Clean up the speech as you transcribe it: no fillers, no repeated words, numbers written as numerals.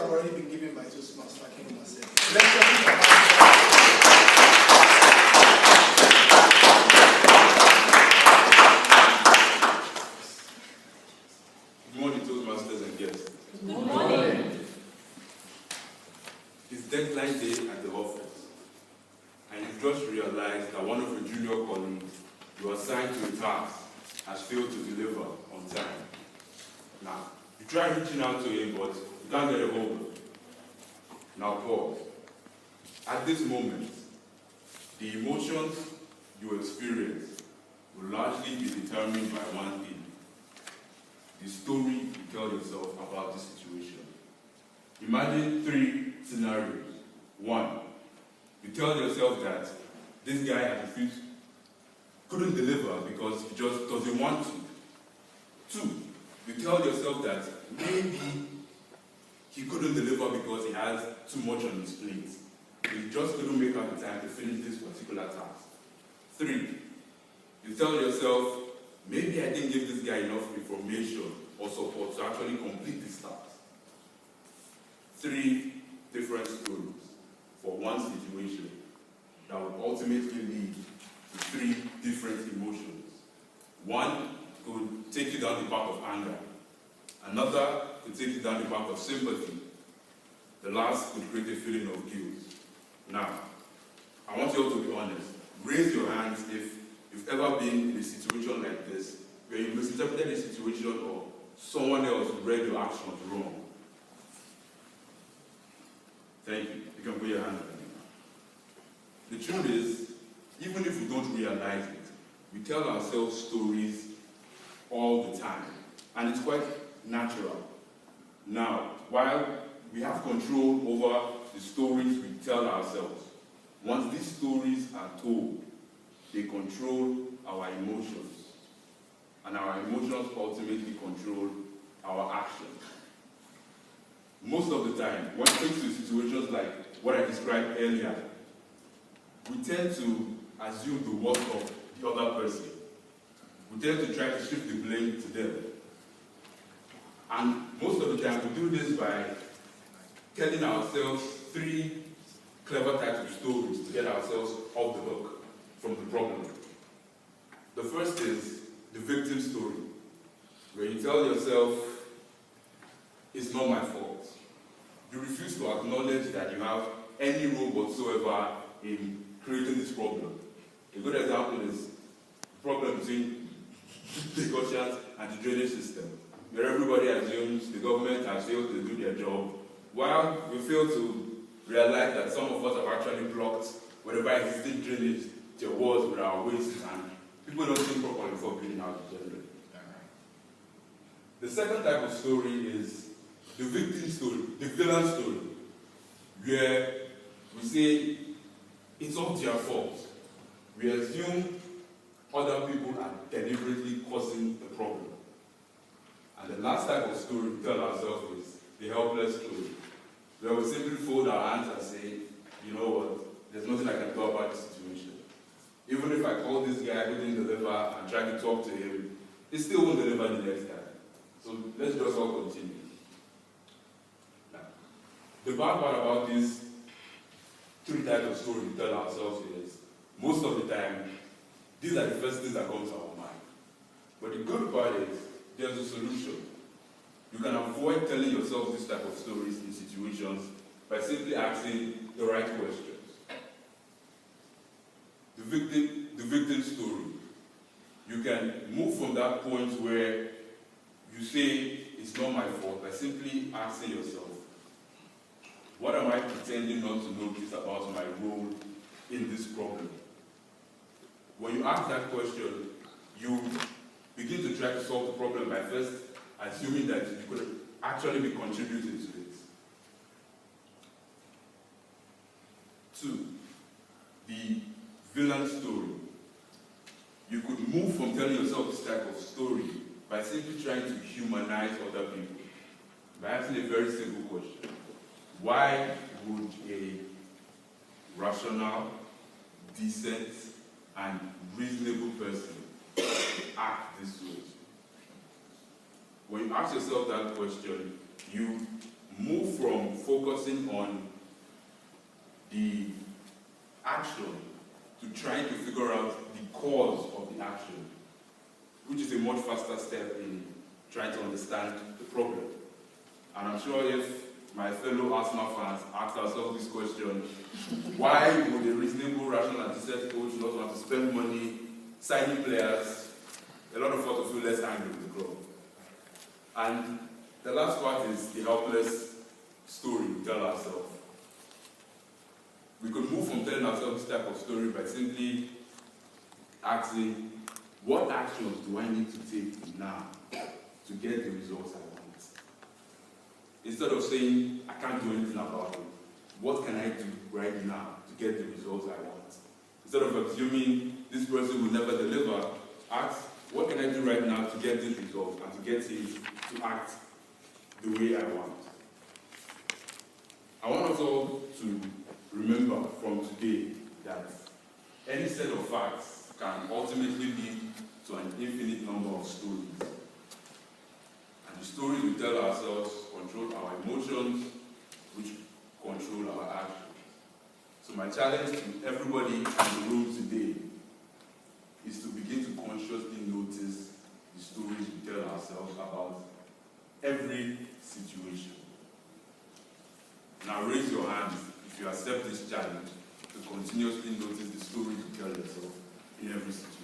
have already been given by Toastmasters. I came myself. Let's just Good morning, Toastmasters and guests. Good morning. It's deadline day at the office, and you've just realized that one of your junior colleagues you assigned to a task has failed to deliver on time. Now, you try reaching out to him, but you can't get a hold of him. Now pause. At this moment, the emotions you experience will largely be determined by one thing: the story you tell yourself about the situation. Imagine 3 scenarios. 1, you tell yourself that this guy has refused, couldn't deliver because he just doesn't want to. 2, you tell yourself that maybe he couldn't deliver because he has too much on his plate. He just couldn't make up the time to finish this particular task. 3, you tell yourself, maybe I didn't give this guy enough information or support to actually complete this task. 3 different stories for one situation that would ultimately lead to 3 different emotions. 1 could take you down the path of anger. Another could take you down the path of sympathy. The last could create a feeling of guilt. Now, I want you all to be honest. Raise your hands if you've ever been in a situation like this, where you misinterpreted a situation or someone else read your actions wrong. Thank you. You can put your hand on it. The truth is, even if we don't realize it, we tell ourselves stories all the time, and it's quite natural. Now, while we have control over the stories we tell ourselves, once these stories are told, they control our emotions, and our emotions ultimately control our actions. Most of the time, when it comes to situations like what I described earlier, we tend to assume the worst of the other person. We tend to try to shift the blame to them. And most of the time, we do this by telling ourselves 3 clever types of stories to get ourselves off the hook from the problem. The first is the victim story, where you tell yourself, it's not my fault. You refuse to acknowledge that you have any role whatsoever in creating this problem. A good example is the problem between the Gaussians and the drainage system, where everybody assumes the government has failed to do their job, while we fail to realize that some of us have actually blocked whatever existing drainage there was with our waste, and people don't think properly before building out the generator. The second type of story is the victim story, the villain story, where we say it's all their fault. We assume other people are deliberately causing the problem. And the last type of story we tell ourselves is the helpless story, where we simply fold our hands and say, you know what, there's nothing I can do about this situation. Even if I call this guy who didn't deliver and try to talk to him, he still won't deliver the next time. So let's just all continue. Now, the bad part about these 3 types of stories we tell ourselves is, most of the time, these are the first things that come to our mind. But the good part is, there's a solution. You can avoid telling yourself this type of stories in situations by simply asking the right questions. The victim story. You can move from that point where you say, it's not my fault, by simply asking yourself, what am I pretending not to notice about my role in this problem? When you ask that question, you begin to try to solve the problem by first assuming that you could actually be contributing to it. 2, the villain story. You could move from telling yourself this type of story by simply trying to humanize other people, by asking a very simple question. Why would a rational, decent, and reasonable person act this way? When you ask yourself that question, you move from focusing on the action to trying to figure out the cause of the action, which is a much faster step in trying to understand the problem. And I'm sure if my fellow Arsenal fans ask ourselves this question, why would a reasonable, rational, and decent coach not want to spend money signing players? A lot of us will feel less angry with the club. And the last part is the helpless story we tell ourselves. We could move from telling ourselves this type of story by simply asking, what actions do I need to take now to get the results I want? Instead of saying, I can't do anything about it, what can I do right now to get the results I want? Instead of assuming this person will never deliver, ask, what can I do right now to get this result and to get him to act the way I want? I want us all to remember from today that any set of facts can ultimately lead to an infinite number of stories. And the stories we tell ourselves control our emotions, which control our actions. So my challenge to everybody in the room today is to begin to consciously notice the stories we tell ourselves about every situation. Now raise your hands if you accept this challenge to continuously notice the stories you tell yourself in every situation.